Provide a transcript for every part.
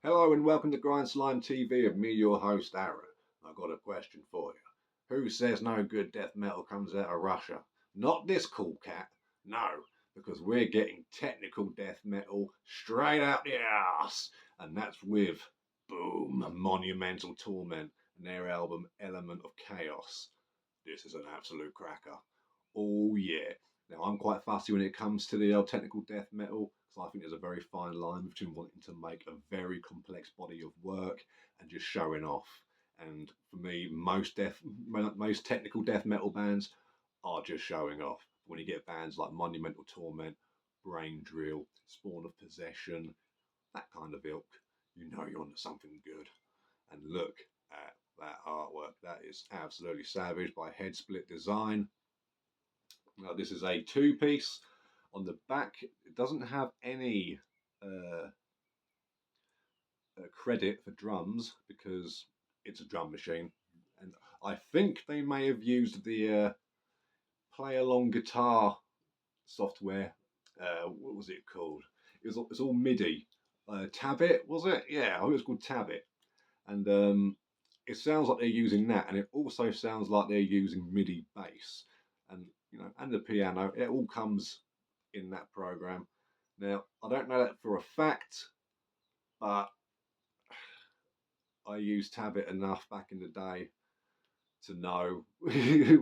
Hello and welcome to Grind Slime TV of me, your host Aaron. I've got a question for you. Who says no good death metal comes out of Russia? Not this cool cat. No, because we're getting technical death metal straight out the ass. And that's with, boom, Monumental Torment and their album Element of Chaos. This is an absolute cracker. Oh yeah. Now I'm quite fussy when it comes to the technical death metal because I think there's a very fine line between wanting to make a very complex body of work and just showing off. And for me, most technical death metal bands are just showing off. When you get bands like Monumental Torment, Brain Drill, Spawn of Possession, that kind of ilk, you know you're onto something good. And look at that artwork. That is absolutely savage by Head Split Design. Now, this is a two-piece. On the back, it doesn't have any credit for drums because it's a drum machine. And I think they may have used the play-along guitar software. What was it called? It's all MIDI. Tabit, was it? Yeah, I think it was called Tabit. And it sounds like they're using that, and it also sounds like they're using MIDI bass. And and the piano, it all comes in that program. Now, I don't know that for a fact, but I used Tabit enough back in the day to know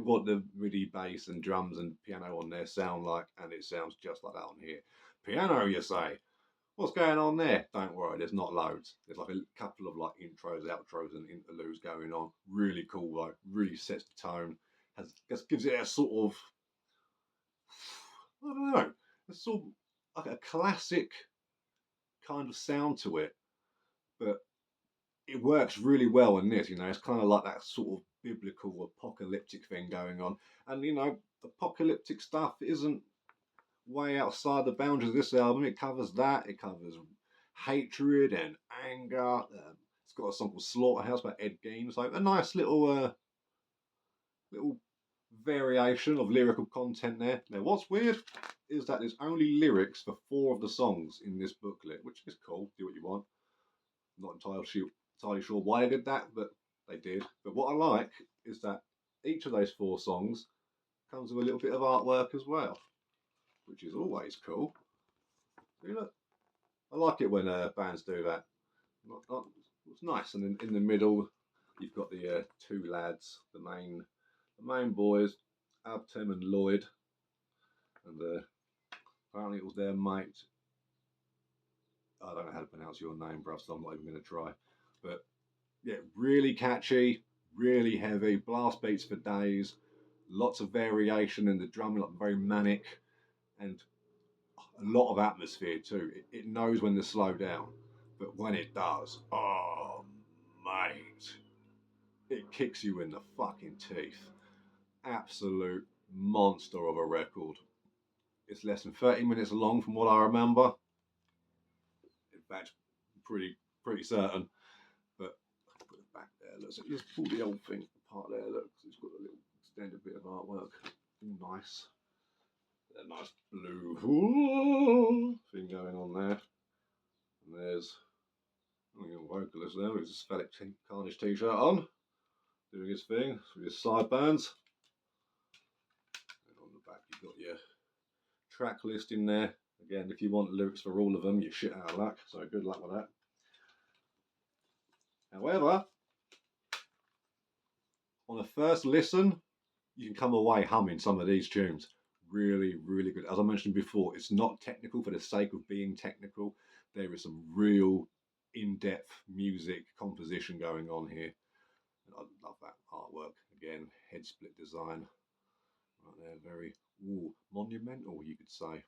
what the MIDI bass and drums and piano on there sound like, and it sounds just like that on here. Piano, you say? What's going on there? Don't worry, there's not loads. There's like a couple of like intros, outros, and interludes going on. Really cool though. Really sets the tone. Just gives it a sort of, I don't know, a sort of like a classic kind of sound to it, but it works really well in this. It's kind of like that sort of biblical apocalyptic thing going on, and apocalyptic stuff isn't way outside the boundaries of this album. It covers that. It covers hatred and anger. It's got a song called Slaughterhouse by Ed Gein. So a nice little variation of lyrical content there. Now, what's weird is that there's only lyrics for 4 of the songs in this booklet, which is cool. Do what you want. Not entirely sure why they did that, but they did. But what I like is that each of those 4 songs comes with a little bit of artwork as well, which is always cool. See, look, I like it when bands do that. It's nice. And in the middle, you've got the 2 lads, the main boys, Abtem and Lloyd, and apparently it was their mate. I don't know how to pronounce your name, bruv, so I'm not even going to try. But yeah, really catchy, really heavy, blast beats for days, lots of variation in the drumming, like very manic, and a lot of atmosphere too. It knows when to slow down, but when it does, oh mate, it kicks you in the fucking teeth. Absolute monster of a record. It's less than 30 minutes long from what I remember. In fact, pretty certain. But I'll put it back there. Let's just pull the old thing apart there. Look, it's got a little extended bit of artwork. All nice. A nice blue thing going on there. And there's a young vocalist there with his Sphetic Carnage t-shirt on, doing his thing with his sideburns. And on the back you've got your track list in there. Again, if you want lyrics for all of them, you're shit out of luck, so good luck with that. However, on a first listen, you can come away humming some of these tunes. Really, really good. As I mentioned before, it's not technical for the sake of being technical. There is some real in-depth music composition going on here. And I love that artwork. Again, head split design. Right there, very monumental, you could say.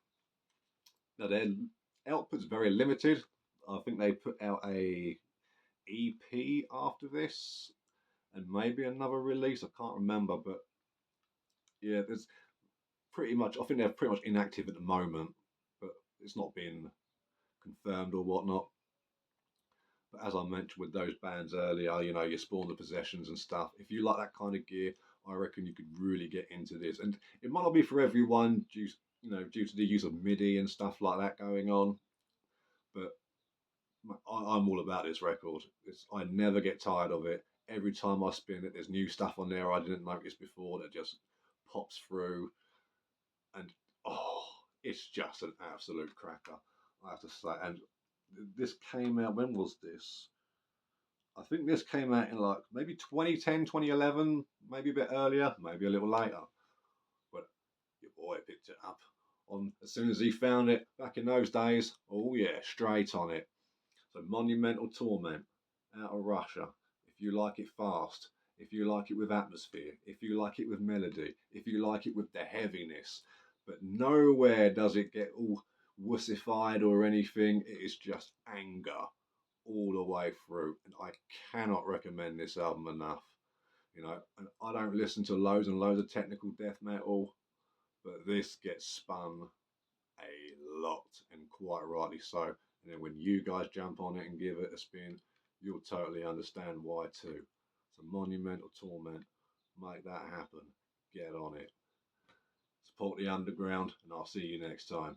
Now, their output's very limited. I think they put out a EP after this, and maybe another release. I can't remember, but yeah, there's pretty much. I think they're pretty much inactive at the moment, but it's not been confirmed or whatnot. But as I mentioned with those bands earlier, your Spawn the Possessions and stuff. If you like that kind of gear, I reckon you could really get into this. And it might not be for everyone due to the use of MIDI and stuff like that going on. But I'm all about this record. I never get tired of it. Every time I spin it, there's new stuff on there I didn't notice before that just pops through, and oh, it's just an absolute cracker, I have to say. And this came out, when was this? I think this came out in like maybe 2010, 2011, maybe a bit earlier, maybe a little later. But your boy picked it up on as soon as he found it back in those days. Oh yeah, straight on it. So Monumental Torment out of Russia. If you like it fast, if you like it with atmosphere, if you like it with melody, if you like it with the heaviness, but nowhere does it get all wussified or anything. It is just anger all the way through, and I cannot recommend this album enough. You know, and I don't listen to loads and loads of technical death metal, but this gets spun a lot, and quite rightly so. And then when you guys jump on it and give it a spin, you'll totally understand why too. So Monumental Torment, make that happen. Get on it. Support the underground, and I'll see you next time.